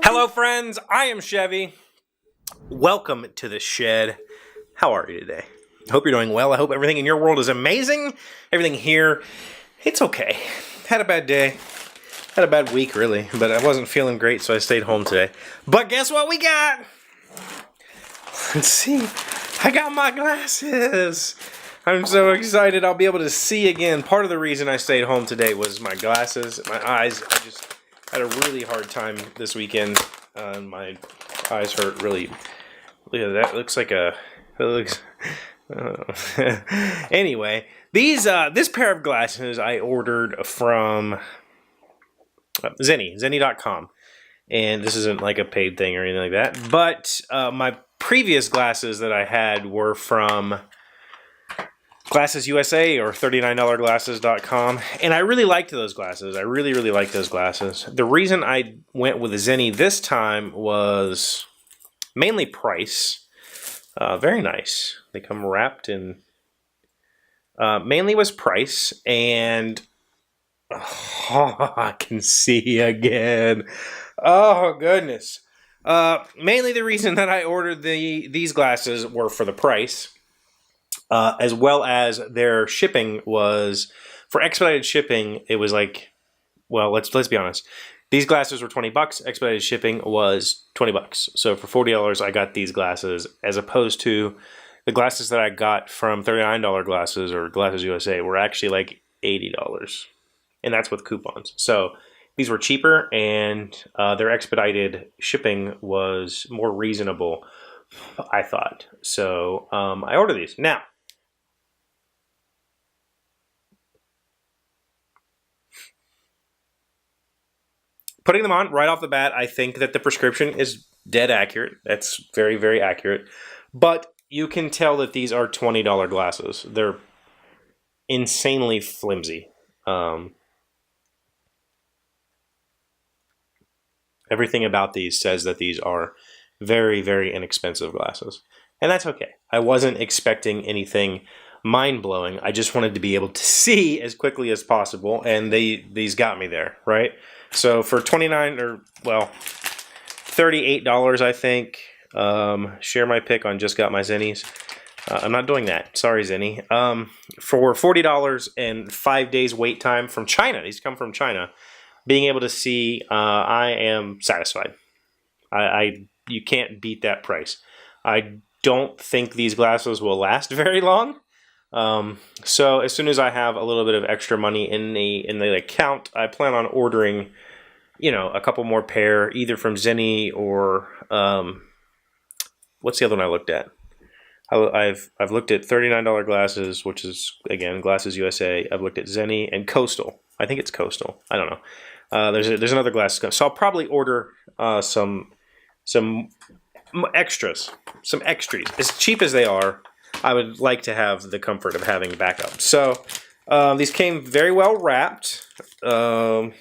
Hello friends, I am Chevee. Welcome to the shed. How are you today? I hope you're doing well. I hope everything in your world is amazing. Everything here, it's okay. Had a bad day. Had a bad week, really. But I wasn't feeling great, so I stayed home today. But guess what we got? Let's see. I got my glasses. I'm so excited I'll be able to see again. Part of the reason I stayed home today was my glasses, my eyes. I just had a really hard time this weekend. My eyes hurt really. Look at that. Looks like a. It looks. Anyway, this pair of glasses I ordered from Zenni, Zenni.com, and this isn't like a paid thing or anything like that. But my previous glasses that I had were from Glasses USA or $39glasses.com, and I really liked those glasses. I really liked those glasses. The reason I went with the Zenni this time was mainly price. Very nice. They come wrapped in. Mainly was price, and I can see again. Oh goodness. Mainly the reason that I ordered these glasses were for the price. As well as their shipping was, for expedited shipping, it was like, well, let's be honest. These glasses were $20. Expedited shipping was $20. So for $40, I got these glasses, as opposed to the glasses that I got from $39 glasses or Glasses USA were actually like $80, and that's with coupons. So these were cheaper, and their expedited shipping was more reasonable, I thought. So I ordered these. Now, putting them on right off the bat, I think that the prescription is dead accurate. That's very accurate. But you can tell that these are $20 glasses. They're insanely flimsy. Everything about these says that these are very inexpensive glasses. And that's okay. I wasn't expecting anything mind-blowing. I just wanted to be able to see as quickly as possible, and these got me there, right? So for $38, I think. Share my pick on Just Got My Zennies. I'm not doing that. Sorry, Zenni. For $40 and 5 days wait time from China, these come from China, being able to see, I am satisfied. You can't beat that price. I don't think these glasses will last very long. So as soon as I have a little bit of extra money in the account, I plan on ordering, a couple more pair, either from Zenni or what's the other one I looked at? I've looked at $39 glasses, which is again Glasses USA. I've looked at Zenni and Coastal. I think it's Coastal. I don't know. There's another glass, so I'll probably order some extras, some extras. As cheap as they are, I would like to have the comfort of having backup. So these came very well wrapped in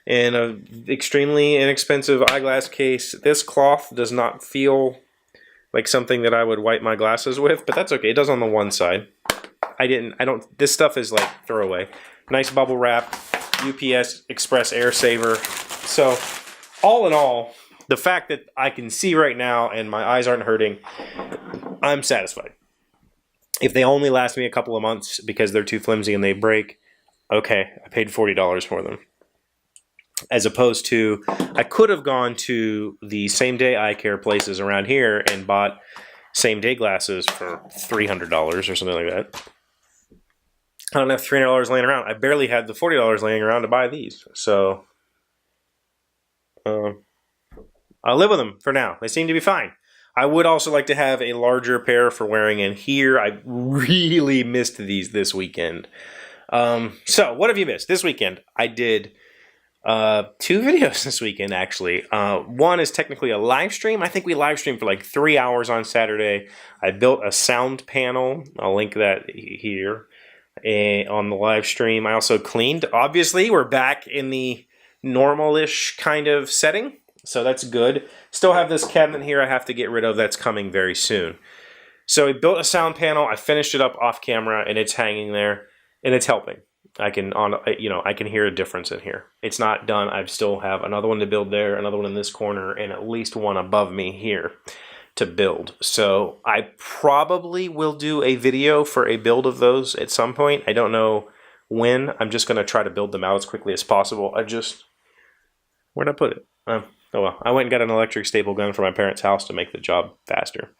an extremely inexpensive eyeglass case. This cloth does not feel like something that I would wipe my glasses with, but that's okay. It does on the one side. This stuff is like throwaway. Nice bubble wrap, UPS Express Air Saver. So all in all, the fact that I can see right now and my eyes aren't hurting, I'm satisfied. If they only last me a couple of months because they're too flimsy and they break, okay, I paid $40 for them. As opposed to, I could have gone to the same-day eye care places around here and bought same-day glasses for $300 or something like that. I don't have $300 laying around. I barely had the $40 laying around to buy these. So, I'll live with them for now. They seem to be fine. I would also like to have a larger pair for wearing in here. I really missed these this weekend. So, what have you missed? This weekend, I did 2 videos this weekend, actually. One is technically a live stream. I think we live streamed for like 3 hours on Saturday. I built a sound panel. I'll link that here on the live stream. I also cleaned. Obviously, we're back in the normal-ish kind of setting, so that's good. Still have this cabinet here I have to get rid of. That's coming very soon. So we built a sound panel. I finished it up off camera, and it's hanging there, and it's helping. I can hear a difference in here. It's not done. I still have another one to build there, another one in this corner, and at least one above me here to build. So I probably will do a video for a build of those at some point. I don't know when. I'm just going to try to build them out as quickly as possible. Where'd I put it? Oh well, I went and got an electric staple gun from my parents' house to make the job faster.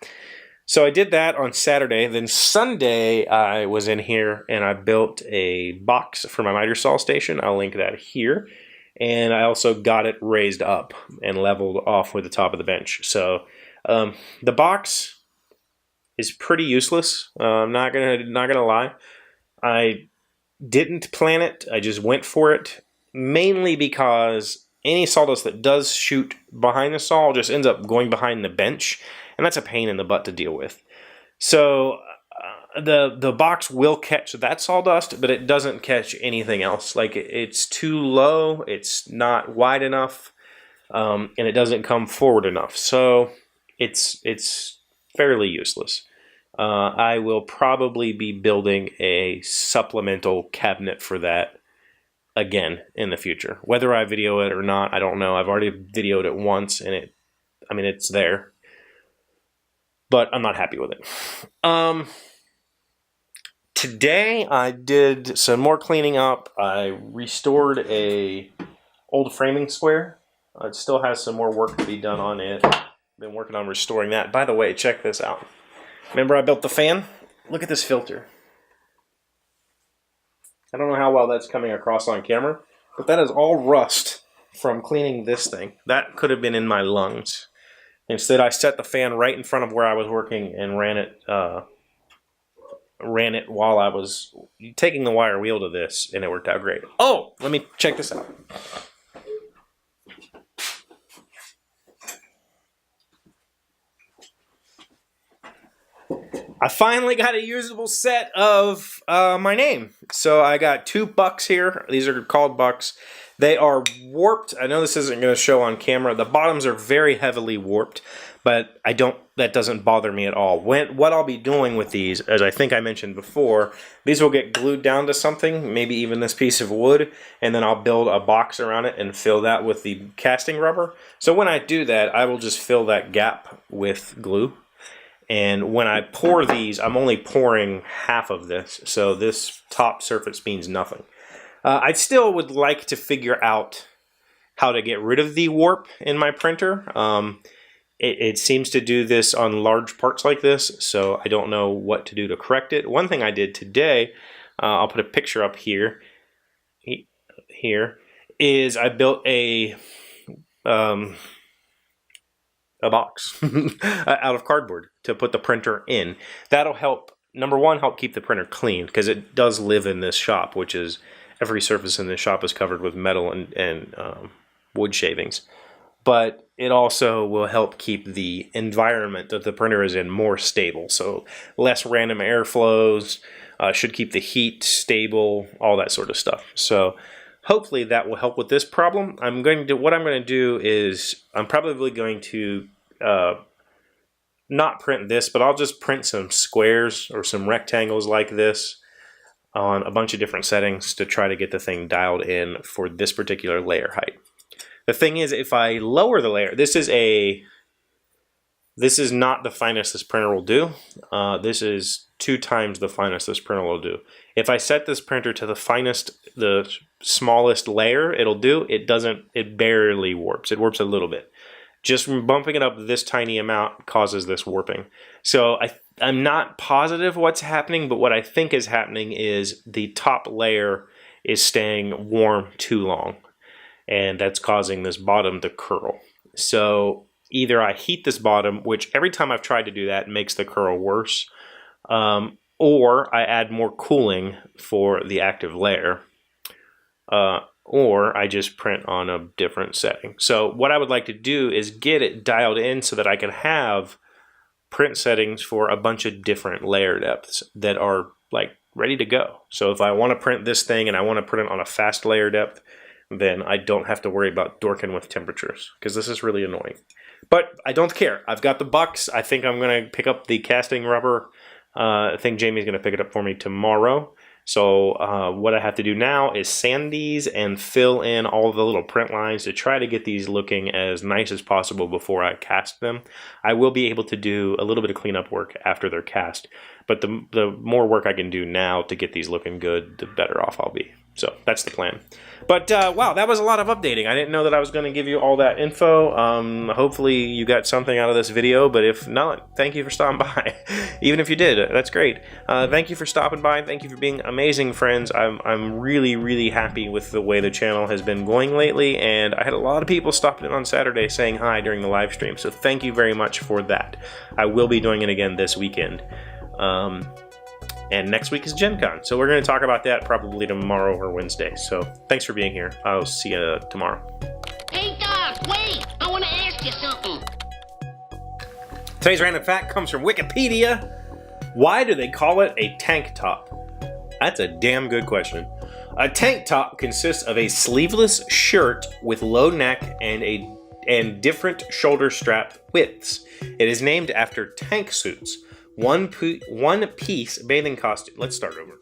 So I did that on Saturday. Then Sunday, I was in here and I built a box for my miter saw station. I'll link that here. And I also got it raised up and leveled off with the top of the bench. So the box is pretty useless. I'm not gonna lie. I didn't plan it. I just went for it, mainly because any sawdust that does shoot behind the saw just ends up going behind the bench, and that's a pain in the butt to deal with. So the box will catch that sawdust, but it doesn't catch anything else. Like, it's too low, it's not wide enough, and it doesn't come forward enough. So it's fairly useless. I will probably be building a supplemental cabinet for that again in the future. Whether I video it or not, I don't know. I've already videoed it once, and it's there, but I'm not happy with it. Today I did some more cleaning up. I restored a old framing square. It still has some more work to be done on it. Been working on restoring that. By the way, check this out. Remember I built the fan? Look at this filter. I don't know how well that's coming across on camera, but that is all rust from cleaning this thing. That could have been in my lungs. Instead, I set the fan right in front of where I was working and ran it while I was taking the wire wheel to this, and it worked out great. Oh, let me check this out. I finally got a usable set of my name. So I got 2 bucks here. These are called bucks. They are warped. I know this isn't going to show on camera. The bottoms are very heavily warped, but that doesn't bother me at all. What I'll be doing with these, as I think I mentioned before, these will get glued down to something, maybe even this piece of wood, and then I'll build a box around it and fill that with the casting rubber. So when I do that, I will just fill that gap with glue. And when I pour these, I'm only pouring half of this, so this top surface means nothing. I still would like to figure out how to get rid of the warp in my printer. It seems to do this on large parts like this, so I don't know what to do to correct it. One thing I did today, I'll put a picture up here, is I built a box out of cardboard to put the printer in. That'll help, number one, help keep the printer clean, because it does live in this shop, which is every surface in this shop is covered with metal and wood shavings. But it also will help keep the environment that the printer is in more stable, so less random airflows, should keep the heat stable, all that sort of stuff. So hopefully that will help with this problem. What I'm going to do is I'm probably going to not print this, but I'll just print some squares or some rectangles like this on a bunch of different settings to try to get the thing dialed in for this particular layer height. The thing is, if I lower the layer, this is not the finest this printer will do. This is 2 times the finest this printer will do. If I set this printer to the smallest layer it'll do, it barely warps. It warps a little bit. Just bumping it up this tiny amount causes this warping. So I'm not positive what's happening, but what I think is happening is the top layer is staying warm too long, and that's causing this bottom to curl. So either I heat this bottom, which every time I've tried to do that makes the curl worse, or I add more cooling for the active layer, or I just print on a different setting. So what I would like to do is get it dialed in so that I can have print settings for a bunch of different layer depths that are like ready to go. So if I want to print this thing and I want to print it on a fast layer depth, then I don't have to worry about dorking with temperatures, because this is really annoying. But I don't care. I've got the bucks. I think I'm going to pick up the casting rubber. I think Jamie's going to pick it up for me tomorrow. So what I have to do now is sand these and fill in all the little print lines to try to get these looking as nice as possible before I cast them. I will be able to do a little bit of cleanup work after they're cast, but the more work I can do now to get these looking good, the better off I'll be. So that's the plan. But wow, that was a lot of updating. I didn't know that I was going to give you all that info. Hopefully you got something out of this video, but if not, thank you for stopping by. Even if you did, that's great. Thank you for stopping by. Thank you for being amazing friends. I'm really, really happy with the way the channel has been going lately, and I had a lot of people stopping in on Saturday saying hi during the live stream, so thank you very much for that. I will be doing it again this weekend. And next week is Gen Con, so we're going to talk about that probably tomorrow or Wednesday. So thanks for being here. I'll see you tomorrow. Hey, Doc, wait! I want to ask you something. Today's random fact comes from Wikipedia. Why do they call it a tank top? That's a damn good question. A tank top consists of a sleeveless shirt with low neck and different shoulder strap widths. It is named after tank suits. One piece bathing costume. Let's start over.